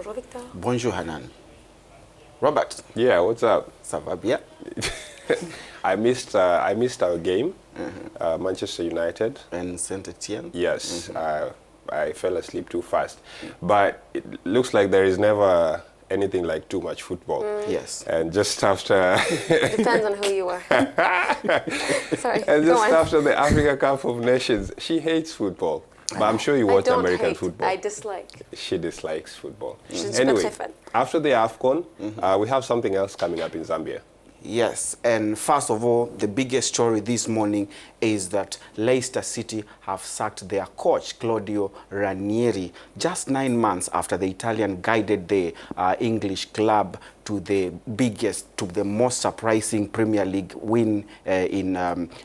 Bonjour Victor. Bonjour Hanan. Robert. Yeah, what's up? Ça va bien? I missed our game, Manchester United. And Saint-Etienne? Yes, I fell asleep too fast. But it looks like there is never anything like too much football. Yes. And just after... Depends on who you are. Sorry, and go just on. after the Africa Cup of Nations, she hates football. But I'm sure you watch American football. I dislike. She dislikes football. Anyway, after the AFCON, we have something else coming up in Zambia. Yes, and first of all, the biggest story this morning is that Leicester City have sacked their coach, Claudio Ranieri, just 9 months after the Italian guided the English club to the biggest, to the most surprising Premier League win in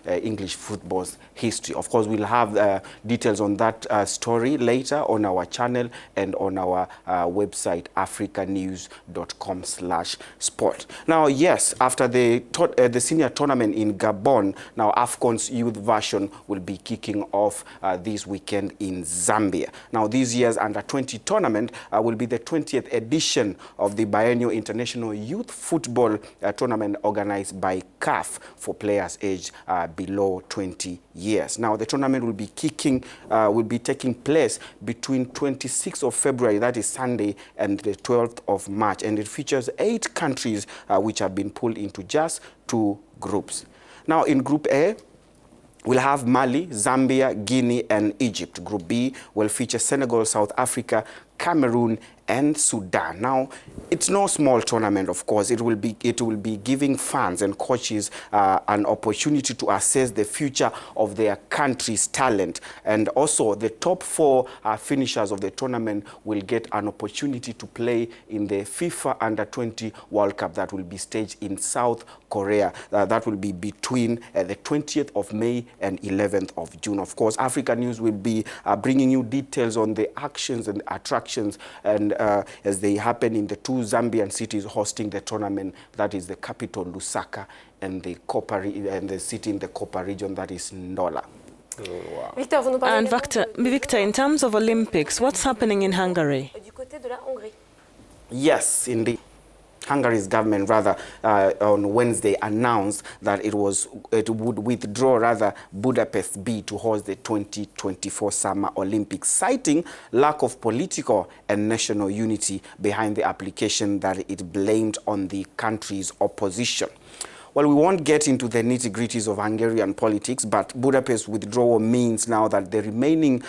English football's history. Of course, we'll have details on that story later on our channel and on our website, africanews.com/sport. Now, yes, after the senior tournament in Gabon, now AFCON's youth version will be kicking off this weekend in Zambia. Now, this year's Under-20 tournament will be the 20th edition of the biennial international youth football tournament organized by CAF for players aged below 20 years. Now, the tournament will be taking place between 26th of February, that is Sunday, and the 12th of March, and it features 8 countries which have been pulled into just 2 groups. Now, in Group A, we'll have Mali, Zambia, Guinea, and Egypt. Group B will feature Senegal, South Africa, Cameroon, and Sudan. Now, it's no small tournament, of course. It will be giving fans and coaches an opportunity to assess the future of their country's talent. And also, the top 4 finishers of the tournament will get an opportunity to play in the FIFA Under-20 World Cup that will be staged in South Korea. That will be between the 20th of May and 11th of June. Of course, Africanews will be bringing you details on the actions and attractions and as they happen in the 2 Zambian cities hosting the tournament, that is the capital Lusaka and the city in the Copper region, that is Ndola. Wow. And Victor, in terms of Olympics, what's happening in Hungary? Yes, indeed. Hungary's government on Wednesday announced that it would withdraw Budapest bid to host the 2024 Summer Olympics, citing lack of political and national unity behind the application that it blamed on the country's opposition. Well, we won't get into the nitty-gritties of Hungarian politics, but Budapest's withdrawal means now that the remaining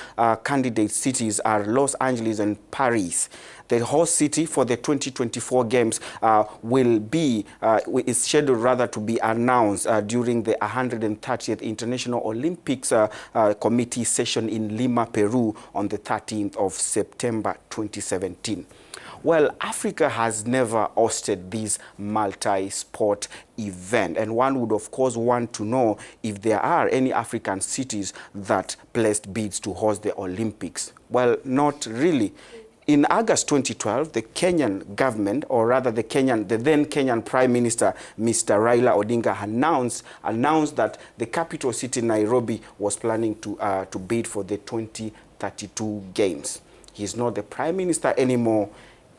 candidate cities are Los Angeles and Paris. The host city for the 2024 Games is scheduled to be announced during the 130th International Olympics Committee session in Lima, Peru on the 13th of September 2017. Well, Africa has never hosted this multi-sport event, and one would of course want to know if there are any African cities that placed bids to host the Olympics. Well, not really. In August 2012, the Kenyan government, or rather the then Kenyan Prime Minister, Mr. Raila Odinga, announced that the capital city, Nairobi, was planning to bid for the 2032 Games. He's not the Prime Minister anymore,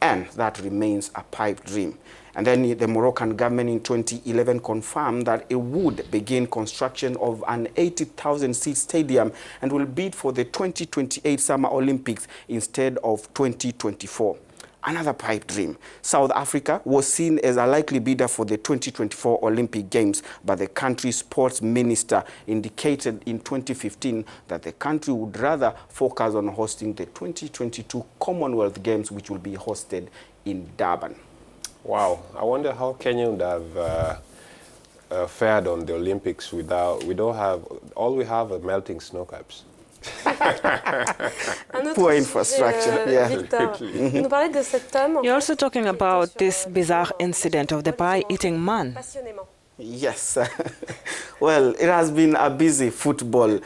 and that remains a pipe dream. And then the Moroccan government in 2011 confirmed that it would begin construction of an 80,000-seat stadium and will bid for the 2028 Summer Olympics instead of 2024. Another pipe dream. South Africa was seen as a likely bidder for the 2024 Olympic Games, but the country's sports minister indicated in 2015 that the country would rather focus on hosting the 2022 Commonwealth Games, which will be hosted in Durban. Wow, I wonder how Kenya would have fared on the Olympics without, all we have are melting snow caps. Poor infrastructure, yeah. You're also talking about this bizarre incident of the pie-eating man. Yes. Well, it has been a busy football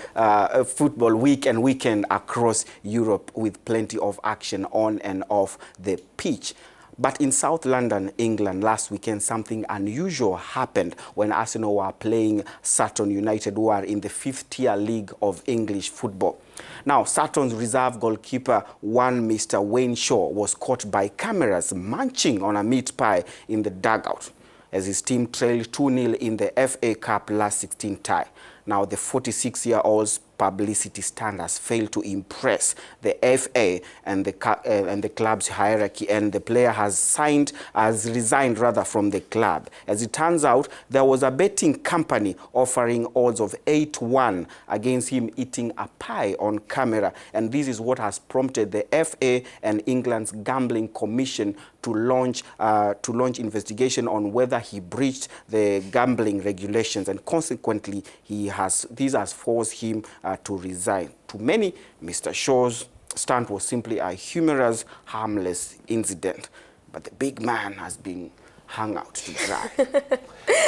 week and weekend across Europe with plenty of action on and off the pitch. But in South London, England, last weekend, something unusual happened when Arsenal were playing Sutton United, who are in the 5th-tier league of English football. Now, Sutton's reserve goalkeeper, one Mr. Wayne Shaw, was caught by cameras munching on a meat pie in the dugout as his team trailed 2-0 in the FA Cup last 16 tie. Now, the 46-year-old's publicity standards failed to impress the FA and the club's hierarchy, and the player has resigned from the club. As it turns out, there was a betting company offering odds of 8-1 against him eating a pie on camera, and this is what has prompted the FA and England's Gambling Commission to launch investigation on whether he breached the gambling regulations, and consequently this has forced him to resign. To many, Mr. Shaw's stunt was simply a humorous, harmless incident, but the big man has been hung out to dry.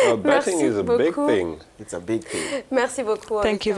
Well, betting is a big thing. It's a big thing. Merci beaucoup. Thank you.